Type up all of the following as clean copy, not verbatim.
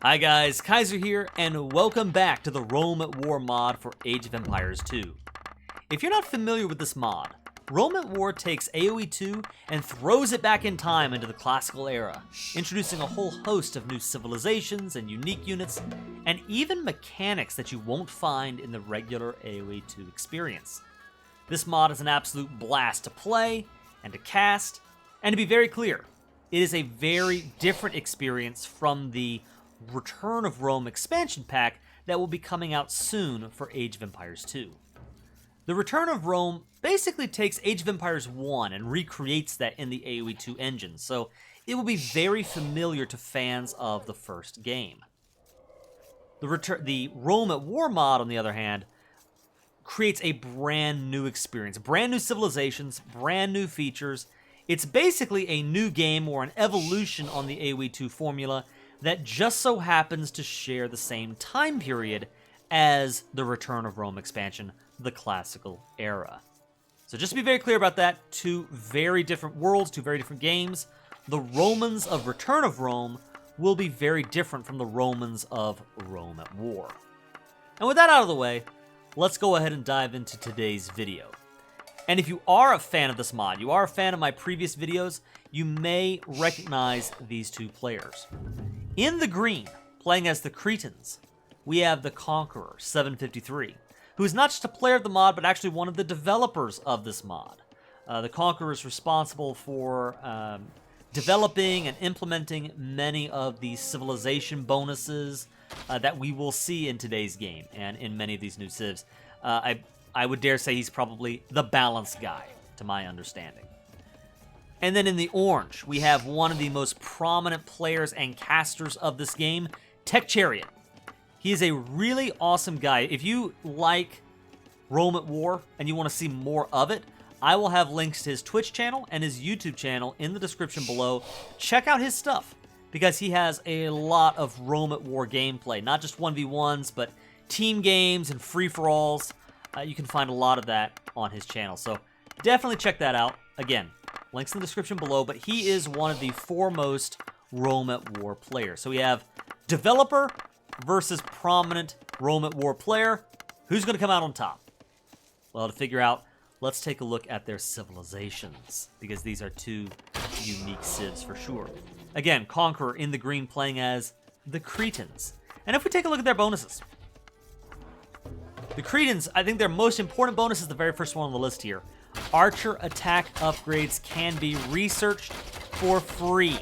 Hi guys, Kaiser here, and welcome back to the Rome at War mod for Age of Empires 2. If you're not familiar with this mod, Rome at War takes AoE2 and throws it back in time into the classical era, introducing a whole host of new civilizations and unique units, and even mechanics that you won't find in the regular AoE2 experience. This mod is an absolute blast to play, and to cast, and to be very clear, it is a very different experience from the Return of Rome expansion pack that will be coming out soon for Age of Empires 2. The Return of Rome basically takes Age of Empires 1 and recreates that in the AoE2 engine, so it will be very familiar to fans of the first game. The Rome at War mod, on the other hand, creates a brand new experience, brand new civilizations, brand new features. It's basically a new game or an evolution on the AoE2 formula that just so happens to share the same time period as the Return of Rome expansion, the classical era. So just to be very clear about that, two very different worlds, two very different games. The Romans of Return of Rome will be very different from the Romans of Rome at War. And with that out of the way, let's go ahead and dive into today's video. And if you are a fan of this mod, you are a fan of my previous videos, you may recognize these two players. In the green, playing as the Cretans, we have the Conqueror 753, who is not just a player of the mod, but actually one of the developers of this mod. The Conqueror is responsible for developing and implementing many of the civilization bonuses that we will see in today's game and in many of these new civs. I would dare say he's probably the balanced guy, to my understanding. And then in the orange, we have one of the most prominent players and casters of this game, TechChariot. He is a really awesome guy. If you like Rome at War and you want to see more of it, I will have links to his Twitch channel and his YouTube channel in the description below. Check out his stuff, because he has a lot of Rome at War gameplay. Not just 1v1s, but team games and free-for-alls. You can find a lot of that on his channel, so definitely check that out. Again, links in the description below, but he is one of the foremost Rome at War players. So we have developer versus prominent Rome at War player. Who's going to come out on top? Well, to figure out, let's take a look at their civilizations, because these are two unique civs for sure. Again, Conqueror in the green playing as the Cretans. And if we take a look at their bonuses, the Cretans, I think their most important bonus is the very first one on the list here. Archer attack upgrades can be researched for free.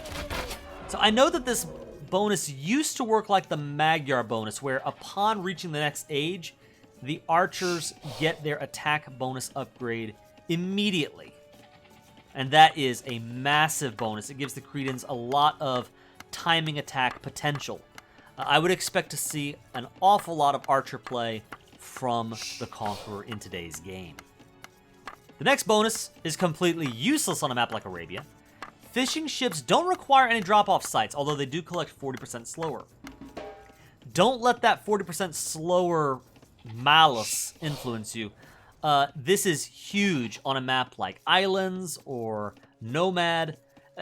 So I know that this bonus used to work like the Magyar bonus, where upon reaching the next age, the archers get their attack bonus upgrade immediately. And that is a massive bonus. It gives the Cretans a lot of timing attack potential. I would expect to see an awful lot of archer play from the Conqueror in today's game. The next bonus is completely useless on a map like Arabia. Fishing ships don't require any drop-off sites, although they do collect 40% slower. Don't let that 40% slower malice influence you. This is huge on a map like Islands or Nomad.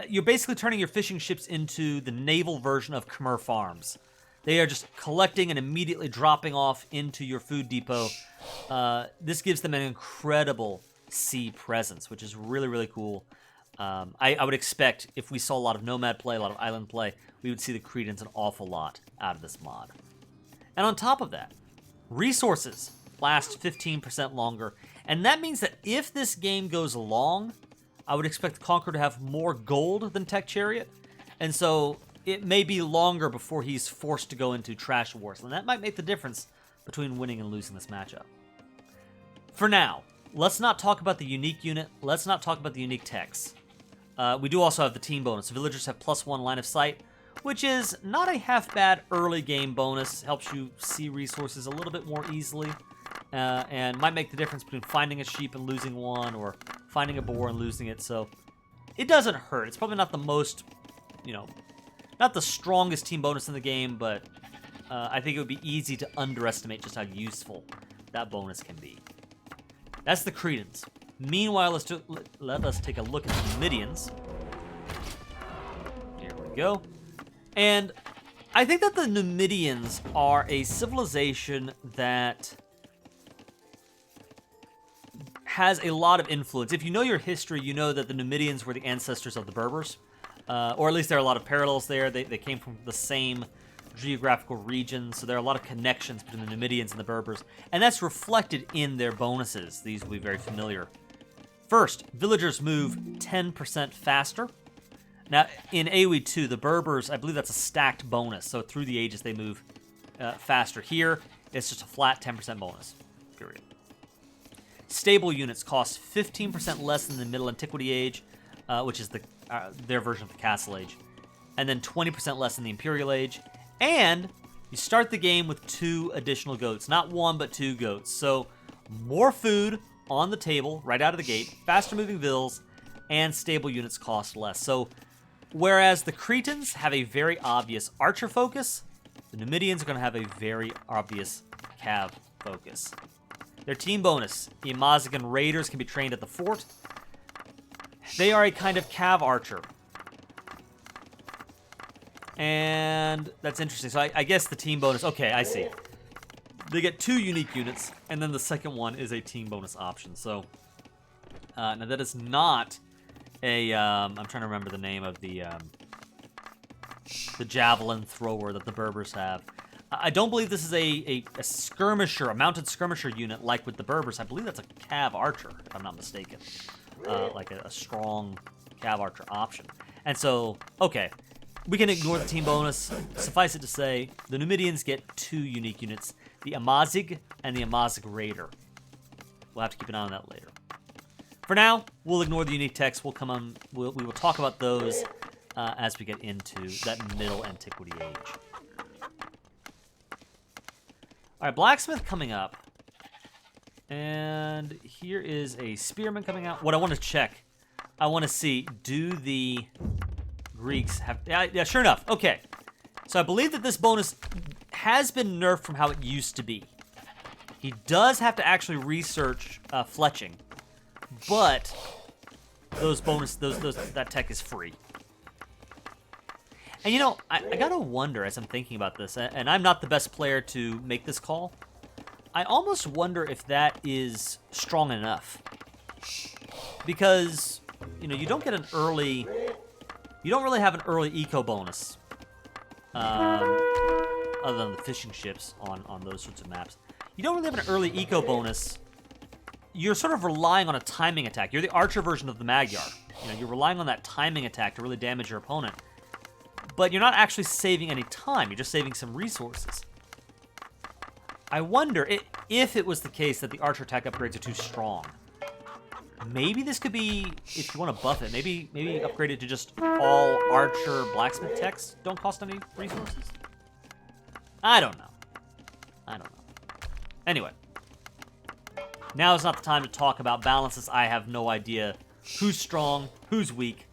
You're basically turning your fishing ships into the naval version of Khmer farms. They are just collecting and immediately dropping off into your food depot. This gives them an incredible sea presence, which is really, really cool. I would expect if we saw a lot of Nomad play, a lot of Island play, we would see the Cretans an awful lot out of this mod. And on top of that, resources last 15% longer. And that means that if this game goes long, I would expect the Conqueror to have more gold than TechChariot. And so it may be longer before he's forced to go into trash wars. And that might make the difference between winning and losing this matchup. For now, let's not talk about the unique unit. Let's not talk about the unique techs. We do also have the team bonus. Villagers have +1 line of sight, which is not a half-bad early game bonus. Helps you see resources a little bit more easily, and might make the difference between finding a sheep and losing one, or finding a boar and losing it. So it doesn't hurt. It's probably not the most, not the strongest team bonus in the game, but I think it would be easy to underestimate just how useful that bonus can be. That's the Cretans. Meanwhile, let us take a look at the Numidians. Here we go. And I think that the Numidians are a civilization that has a lot of influence. If you know your history, you know that the Numidians were the ancestors of the Berbers, or at least there are a lot of parallels there. They came from the same geographical region, so there are a lot of connections between the Numidians and the Berbers, and that's reflected in their bonuses. These will be very familiar. First, villagers move 10% faster. Now, in AoE2, the Berbers, I believe that's a stacked bonus, so through the ages they move faster. Here, it's just a flat 10% bonus, period. Stable units cost 15% less than the Middle Antiquity Age, which is their version of the Castle Age, and then 20% less than the Imperial Age, and you start the game with 2 additional goats. Not 1, but 2 goats. So, more food on the table right out of the gate, faster moving vills, and stable units cost less. So, whereas the Cretans have a very obvious archer focus, the Numidians are going to have a very obvious cav focus. Their team bonus, the Amazigan Raiders can be trained at the fort. They are a kind of cav archer. And that's interesting. So I guess the team bonus, okay, I see. They get 2 unique units, and then the second one is a team bonus option. So, now that is not a, I'm trying to remember the name of the javelin thrower that the Berbers have. I don't believe this is a skirmisher, a mounted skirmisher unit like with the Berbers. I believe that's a cav archer, if I'm not mistaken. Like a strong cav archer option. And so, okay, we can ignore the team bonus. Suffice it to say, the Numidians get 2 unique units, the Amazigh and the Amazigh Raider. We'll have to keep an eye on that later. For now, we'll ignore the unique text. We will talk about those as we get into that Middle Antiquity Age. All right, blacksmith coming up. And here is a spearman coming out. What I want to check, I want to see, do the Greeks have... Yeah, sure enough. Okay. So I believe that this bonus has been nerfed from how it used to be. He does have to actually research fletching, but that tech is free. And you know, I gotta wonder as I'm thinking about this, and I'm not the best player to make this call, I almost wonder if that is strong enough. Because, you know, you don't get an early... You don't really have an early eco bonus. Other than the fishing ships on those sorts of maps. You don't really have an early eco bonus. You're sort of relying on a timing attack. You're the archer version of the Magyar. You know, you're relying on that timing attack to really damage your opponent. But you're not actually saving any time. You're just saving some resources. I wonder if it was the case that the archer attack upgrades are too strong. Maybe this could be, if you want to buff it, maybe upgrade it to just all archer blacksmith techs don't cost any resources? I don't know. Anyway. Now is not the time to talk about balances. I have no idea who's strong, who's weak.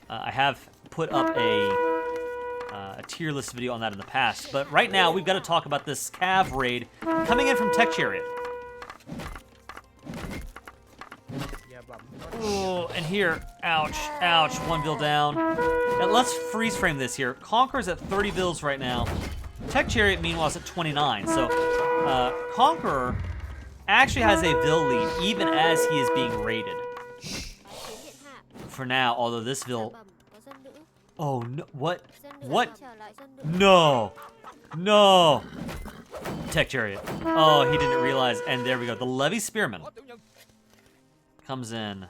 I have put up a tier list video on that in the past. But right now, we've got to talk about this Cav Raid coming in from TechChariot. Oh, and here, ouch, 1 bill down. Now let's freeze frame this here. Conqueror's at 30 bills right now. TechChariot, meanwhile, is at 29. So, Conqueror actually has a bill lead, even as he is being raided. For now, although this bill... Oh, no, what? No! TechChariot. Oh, he didn't realize, and there we go. The Levy Spearman comes in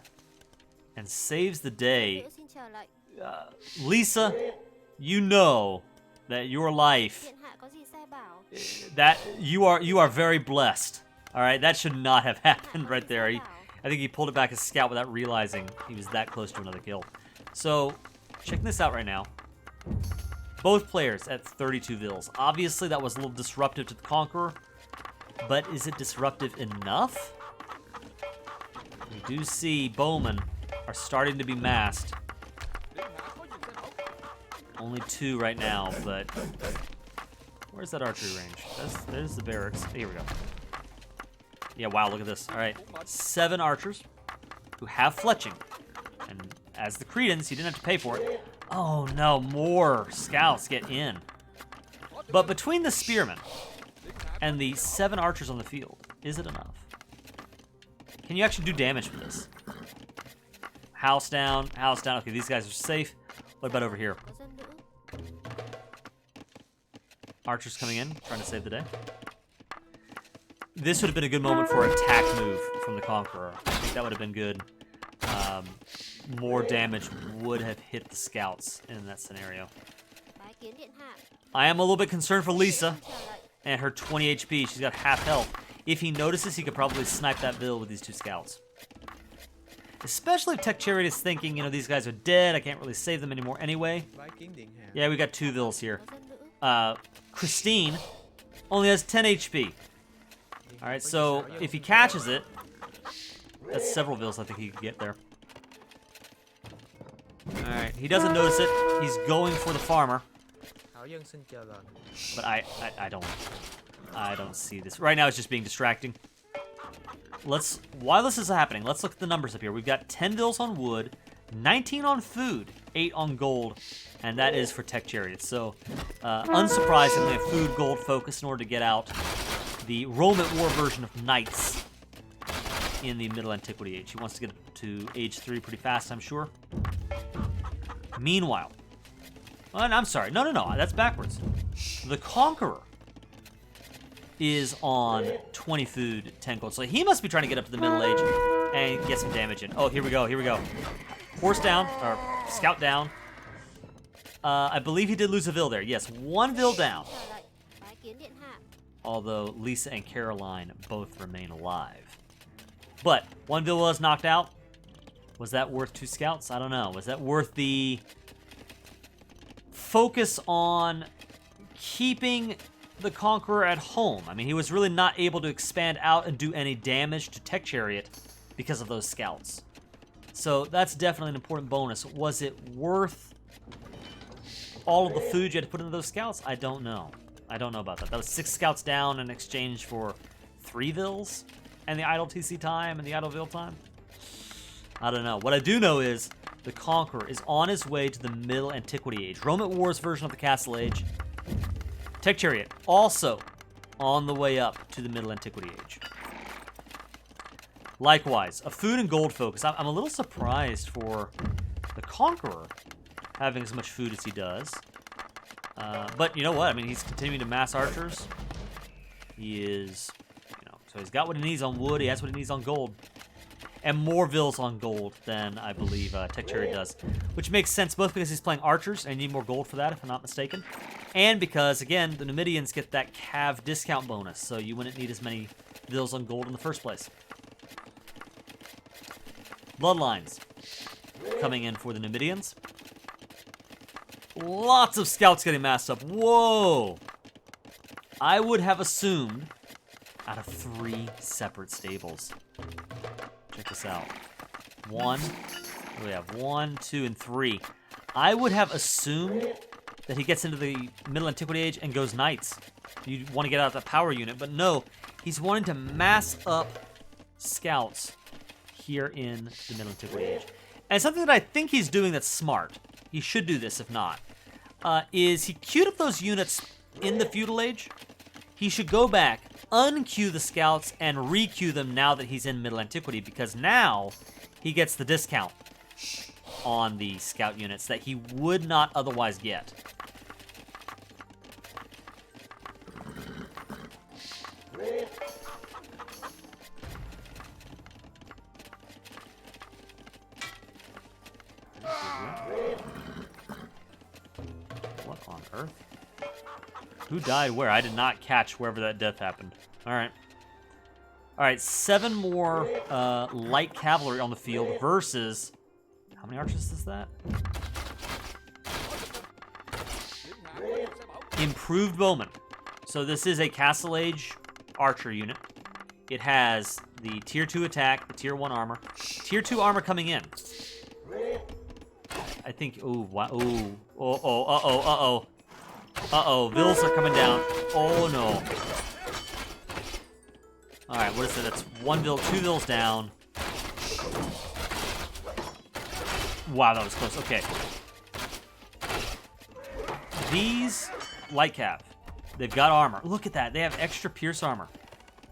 and saves the day. Lisa, you know that your life, that you are very blessed. All right, that should not have happened right there. I think he pulled it back as scout without realizing he was that close to another kill. So, checking this out right now. Both players at 32 vills. Obviously, that was a little disruptive to the Conqueror, but is it disruptive enough? We do see bowmen are starting to be massed. Only 2 right now, but where's that archery range? There's the barracks. Here we go. Yeah, wow, look at this. All right, 7 archers who have fletching. And as the Cretans, you didn't have to pay for it. Oh, no, more scouts get in. But between the Spearman and the 7 archers on the field, is it enough? Can you actually do damage with this? House down, house down. Okay, these guys are safe. What about over here? Archers coming in, trying to save the day. This would have been a good moment for an attack move from the Conqueror. I think that would have been good. More damage would have hit the scouts in that scenario. I am a little bit concerned for Lisa and her 20 HP. She's got half health. If he notices, he could probably snipe that bill with these 2 scouts. Especially if TechChariot is thinking, you know, these guys are dead. I can't really save them anymore anyway. Yeah, we got 2 vills here. Christine only has 10 HP. Alright, so if he catches it, that's several vills I think he could get there. Alright, he doesn't notice it. He's going for the farmer. But I don't see this. Right now it's just being distracting. While this is happening, let's look at the numbers up here. We've got 10 vills on wood, 19 on food, 8 on gold, and that is for TechChariot. So, unsurprisingly, a food gold focus in order to get out the Roman War version of knights in the Middle Antiquity age. He wants to get to age 3 pretty fast, I'm sure. Meanwhile, I'm sorry, no, that's backwards. The Conqueror is on 20 food, 10 gold. So he must be trying to get up to the Middle Age and get some damage in. Oh, here we go. Horse down, or scout down. I believe he did lose a vill there. Yes, 1 vill down. Although Lisa and Caroline both remain alive. But 1 vill was knocked out. Was that worth 2 scouts? I don't know. Was that worth the focus on keeping the Conqueror at home? I mean, he was really not able to expand out and do any damage to TechChariot because of those scouts. So that's definitely an important bonus. Was it worth all of the food you had to put into those scouts? I don't know. I don't know about that. That was 6 scouts down in exchange for 3 vills and the idle TC time and the idle vill time. I don't know. What I do know is the Conqueror is on his way to the Middle Antiquity Age. Roman Wars version of the Castle Age. TechChariot also on the way up to the Middle Antiquity Age. Likewise, a food and gold focus. I'm a little surprised for the Conqueror having as much food as he does. But you know what? I mean, he's continuing to mass archers. He is, so he's got what he needs on wood. He has what he needs on gold. And more vills on gold than I believe TechChariot does. Which makes sense both because he's playing archers and you need more gold for that, if I'm not mistaken. And because, again, the Numidians get that Cav discount bonus, so you wouldn't need as many vills on gold in the first place. Bloodlines coming in for the Numidians. Lots of scouts getting massed up. Whoa! I would have assumed out of 3 separate stables. Check this out. 1, we have 1, 2, and 3. I would have assumed that he gets into the Middle Antiquity Age and goes knights. You want to get out that power unit, but no. He's wanting to mass up scouts here in the Middle Antiquity Age. And something that I think he's doing that's smart, he should do this if not, is he queued up those units in the Feudal Age. He should go back, unqueue the scouts, and re-queue them now that he's in Middle Antiquity, because now he gets the discount on the scout units that he would not otherwise get. What on earth? Who died where? I did not catch wherever that death happened. Alright. Alright, 7 more light cavalry on the field versus... How many archers is that? Improved bowman. So this is a Castle Age archer unit. It has the tier 2 attack, the tier 1 armor. Tier 2 armor coming in. I think... Ooh, wow. Ooh. Uh-oh. Uh-oh, vills are coming down. Oh, no. Alright, what is it? That's 1 vill, 2 vills down. Wow, that was close. Okay. These light cav They've got armor. Look at that. They have extra pierce armor.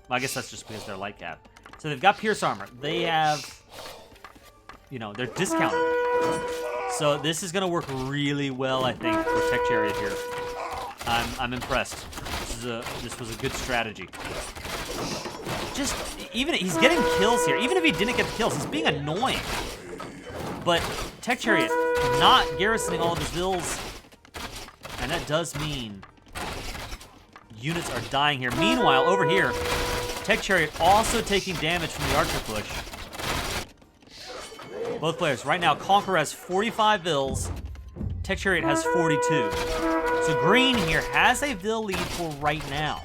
Well, I guess that's just because they're light cav. So they've got pierce armor. They have, you know, they're discounted. So this is going to work really well, I think, for TechChariot here. I'm impressed. This was a good strategy. Just, even, he's getting kills here. Even if he didn't get the kills, he's being annoying. But TechChariot not garrisoning all of his vills, and that does mean units are dying here. Meanwhile, over here, TechChariot also taking damage from the archer push. Both players. Right now, Conqueror has 45 vills. TechChariot has 42. So green here has a vill lead for right now.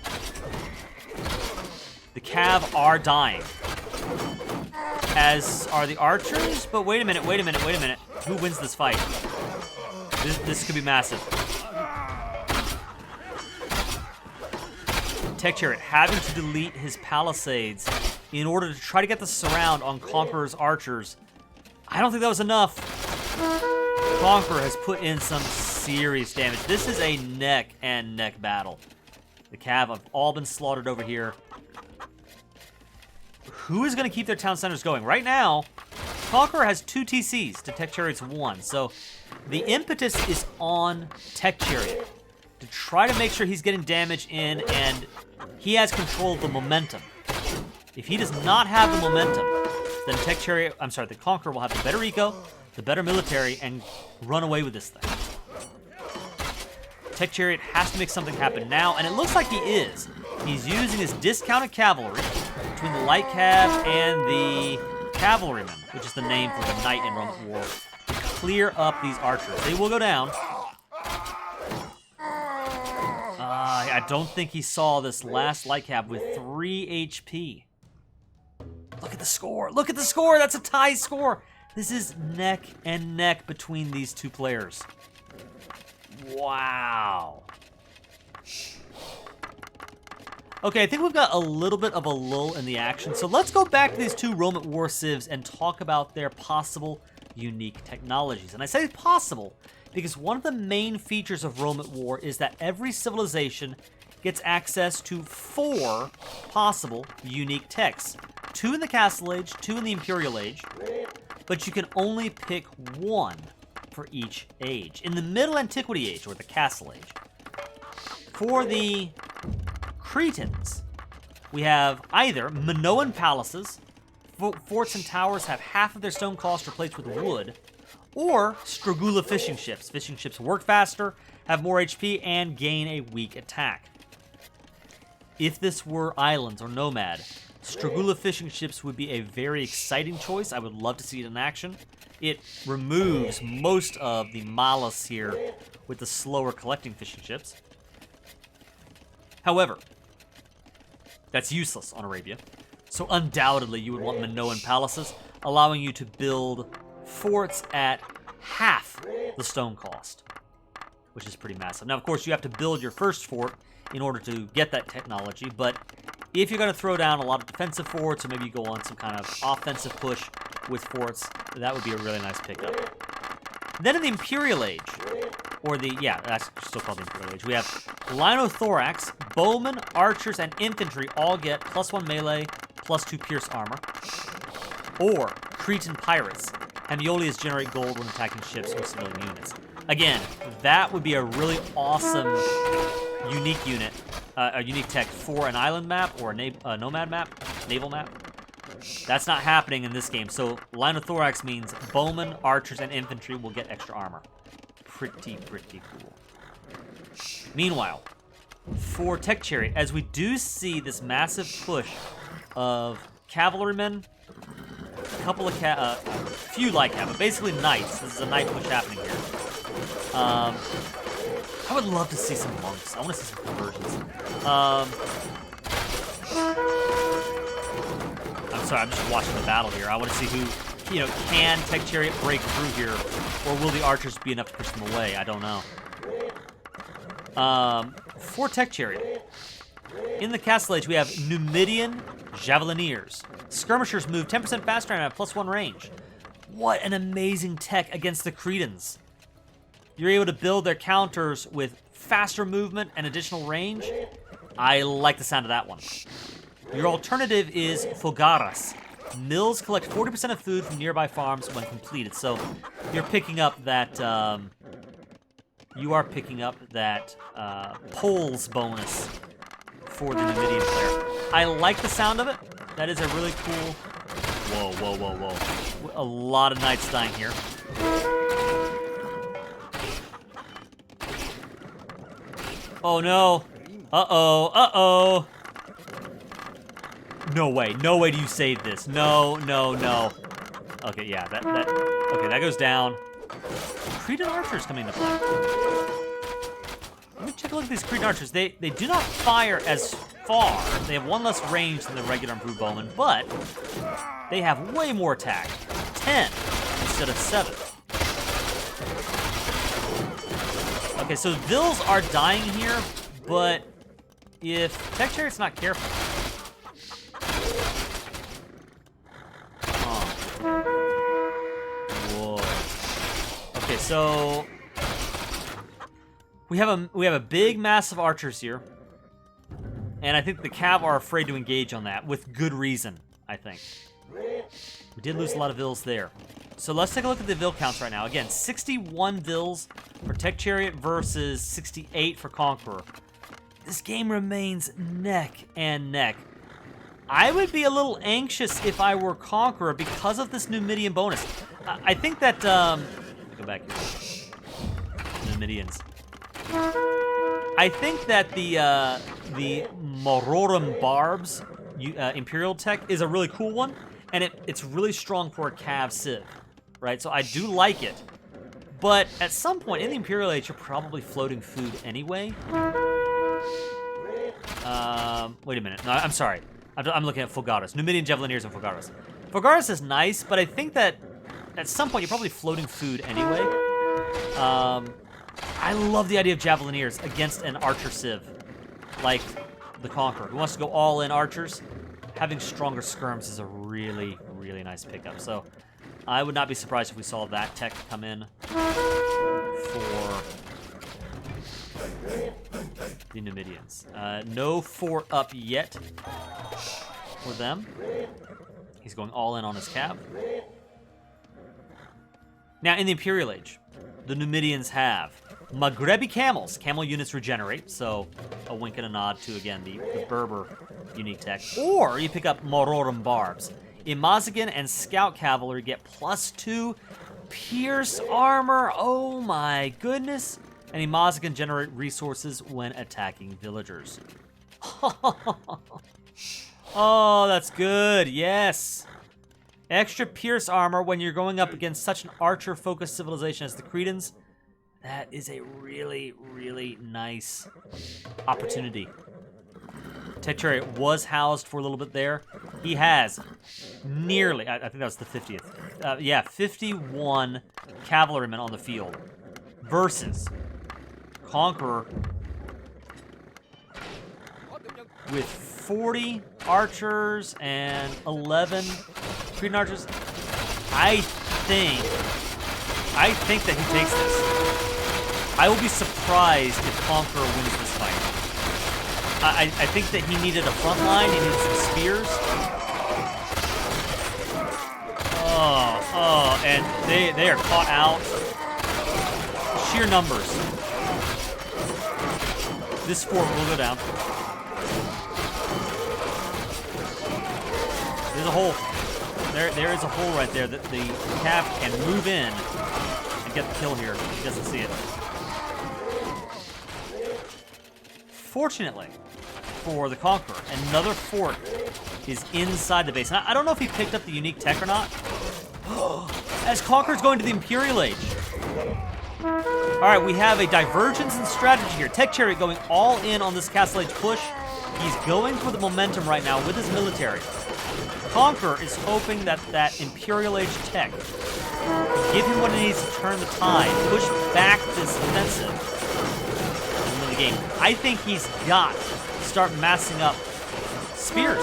The Cav are dying. As are the archers, but wait a minute. Who wins this fight? This could be massive. TechChariot having to delete his palisades in order to try to get the surround on Conqueror's archers. I don't think that was enough. Conqueror has put in some serious damage. This is a neck and neck battle. The Cav have all been slaughtered over here. Who is going to keep their town centers going? Right now, Conqueror has 2 TCs to TechChariot's 1. So the impetus is on TechChariot to try to make sure he's getting damage in, and he has control of the momentum. If he does not have the momentum, then the Conqueror will have the better eco, the better military, and run away with this thing. TechChariot has to make something happen now, and it looks like he is. He's using his discounted cavalry between the light cav and the cavalryman, which is the name for the knight in Roman War, to clear up these archers. They will go down. I don't think he saw this last light cav with 3 HP. Look at the score. Look at the score. That's a tie score. This is neck and neck between these two players. Wow. Okay, I think we've got a little bit of a lull in the action. So let's go back to these 2 Roman War civs and talk about their possible unique technologies. And I say possible because one of the main features of Roman War is that every civilization gets access to 4 possible unique techs. 2 in the Castle Age, 2 in the Imperial Age, but you can only pick 1 for each age. In the Middle Antiquity Age, or the Castle Age, for the Cretans, we have either Minoan palaces, forts and towers have half of their stone cost replaced with wood, or Stragula fishing ships. Fishing ships work faster, have more HP, and gain a weak attack. If this were islands or nomad, Stragula fishing ships would be a very exciting choice. I would love to see it in action. It removes most of the malus here with the slower collecting fishing ships. However, that's useless on Arabia. So undoubtedly you would want Minoan palaces, allowing you to build forts at half the stone cost, which is pretty massive. Now, of course, you have to build your first fort in order to get that technology, but if you're going to throw down a lot of defensive forts, or maybe you go on some kind of offensive push with forts, that would be a really nice pickup. Then in the Imperial Age, that's still called the Imperial Age, we have Linothorax, bowmen, archers, and infantry all get +1 melee, +2 pierce armor. Or Cretan pirates. Hemioleas generate gold when attacking ships or civilian units. Again, that would be a really awesome unique unit, a unique tech for an island map or a nomad map, naval map. That's not happening in this game, so Linothorax means bowmen, archers, and infantry will get extra armor. Pretty cool. Meanwhile, for TechChariot, as we do see this massive push of cavalrymen, a couple of few light cav, but basically knights. This is a knight push happening here. I would love to see some monks. I want to see some conversions. I'm sorry, I'm just watching the battle here. I want to see who, can TechChariot break through here, or will the archers be enough to push them away? I don't know. For TechChariot, in the Castle Age, we have Numidian Javelineers. Skirmishers move 10% faster and have +1 range. What an amazing tech against the Cretans. You're able to build their counters with faster movement and additional range, I like the sound of that one. Your alternative is Fogaras. Mills collect 40% of food from nearby farms when completed. So you're picking up that polls bonus for the Numidian player. I like the sound of it. That is a really cool. Whoa, whoa, whoa, whoa! A lot of knights dying here. Oh no! Uh-oh! Uh-oh! No way! No way do you save this! No! No! No! Okay, yeah, okay, that goes down. Cretan archers coming into play. Let me take a look at these Cretan archers. They do not fire as far. They have one less range than the regular improved bowmen, but they have way more attack. 10 instead of 7. Okay, so Vills are dying here, but if TechChariot's not careful. Whoa. Okay, so we have a big mass of archers here. And I think the Cav are afraid to engage on that, with good reason, I think. We did lose a lot of Vills there. So let's take a look at the Vill counts right now. Again, 61 Vills for TechChariot versus 68 for Conqueror. This game remains neck and neck. I would be a little anxious if I were Conqueror because of this Numidian bonus. I think that, go back here. Numidians. I think that the Mororum Barbs Imperial tech is a really cool one, and it's really strong for a Cav Civ, right? So I do like it, but at some point in the Imperial Age, you're probably floating food anyway. Wait a minute. No, I'm sorry. I'm looking at Fogaras. Numidian Javelineers and Fogaras. Fogaras is nice, but I think that at some point you're probably floating food anyway. I love the idea of Javelineers against an Archer Civ, like the Conqueror, who wants to go all in archers. Having stronger skirms is a really, really nice pickup. So I would not be surprised if we saw that tech come in for the Numidians. No fort up yet for them. He's going all in on his Cav. Now, in the Imperial Age, the Numidians have Maghrebi camels. Camel units regenerate, so a wink and a nod to, again, the Berber unique tech. Or you pick up Mororum Barbs. Imazigan and Scout Cavalry get +2 Pierce Armor. Oh my goodness. And Imazigan generate resources when attacking villagers. Oh, that's good. Yes. Extra Pierce Armor when you're going up against such an archer-focused civilization as the Cretans. That is a really, really nice opportunity. TechChariot was housed for a little bit there. He has nearly, I think that was the 50th. Yeah, 51 cavalrymen on the field versus Conqueror with 40 archers and 11 Cretan archers. I think that he takes this. I will be surprised if Conqueror wins this fight. I think that he needed a front line, he needed some spears. Oh, and they are caught out. Sheer numbers. This fort will go down. There's a hole. There is a hole right there that the Cav can move in and get the kill here. He doesn't see it. Fortunately for the Conqueror, another fort is inside the base. And I don't know if he picked up the unique tech or not. As Conqueror's going to the Imperial Age. Alright, we have a divergence in strategy here. TechChariot going all in on this Castle Age push. He's going for the momentum right now with his military. Conqueror is hoping that that Imperial Age tech will give him what he needs to turn the tide, push back this offensive, and win the game. I think he's got to start massing up spears.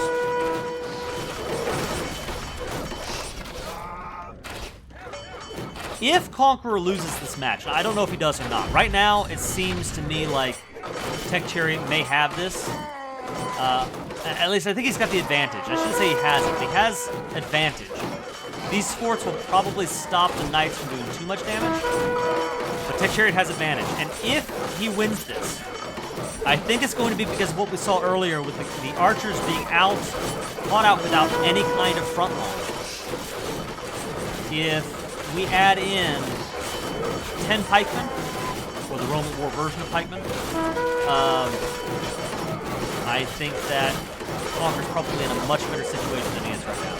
if Conqueror loses this match, I don't know if he does or not. Right now, it seems to me like TechChariot may have this. At least I think he's got the advantage. I shouldn't say he has it. He has advantage. These forts will probably stop the knights from doing too much damage, but TechChariot has advantage. And if he wins this, I think it's going to be because of what we saw earlier with the archers being caught out without any kind of front line. If we add in 10 pikemen, or the Roman War version of pikemen, I think that Conqueror's probably in a much better situation than he is right now.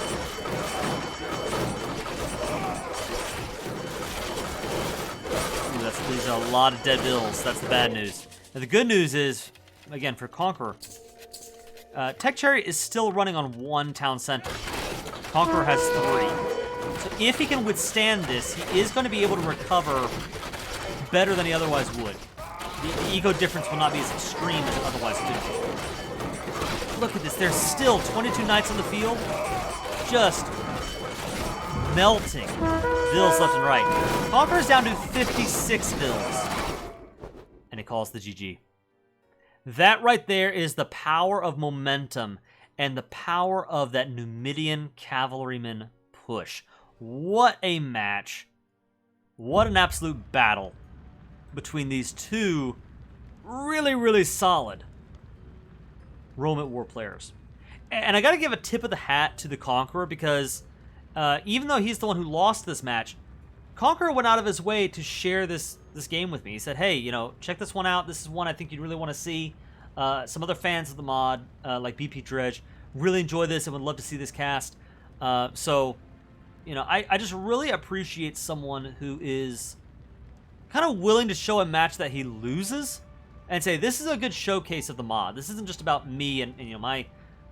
Ooh, these are a lot of dead bills. That's the bad news. Now, the good news is, again, for Conqueror, TechChariot is still running on 1 town center. Conqueror has 3. So if he can withstand this, he is going to be able to recover better than he otherwise would. The eco difference will not be as extreme as it otherwise could be. Look at this. There's still 22 knights on the field, just melting vills left and right. Conqueror's down to 56 vills. And he calls the GG. That right there is the power of momentum and the power of that Numidian cavalryman push. What a match. What an absolute battle between these two really, really solid Rome at War players. And I gotta give a tip of the hat to the Conqueror because even though he's the one who lost this match, Conqueror went out of his way to share this game with me. He said, hey, you know, check this one out. This is one I think you'd really want to see. Some other fans of the mod, like BP Dredge, really enjoy this and would love to see this cast. So, you know, I just really appreciate someone who is kind of willing to show a match that he loses and say, this is a good showcase of the mod. This isn't just about me and you know,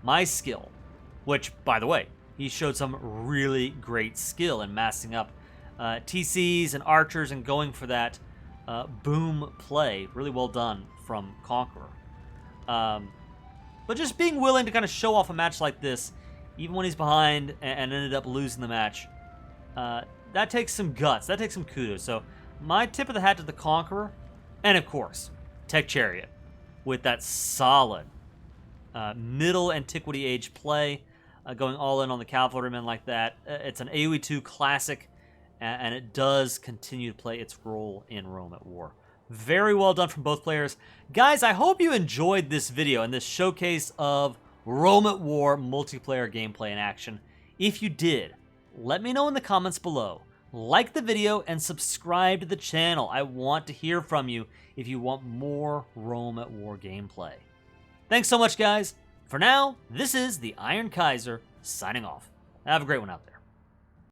my skill, which, by the way, he showed some really great skill in massing up TCs and archers and going for that boom play. Really well done from Conqueror. But just being willing to kind of show off a match like this, even when he's behind and ended up losing the match, that takes some guts. That takes some kudos. So my tip of the hat to the Conqueror, and of course, TechChariot, with that solid middle antiquity age play, going all in on the cavalrymen like that. It's an AoE2 classic, and it does continue to play its role in Rome at War. Very well done from both players. Guys, I hope you enjoyed this video and this showcase of Rome at War multiplayer gameplay in action. If you did, let me know in the comments below. Like the video and subscribe to the channel. I want to hear from you if you want more Rome at War gameplay. Thanks so much, guys. For now, this is the Iron Kaiser signing off. Have a great one out there.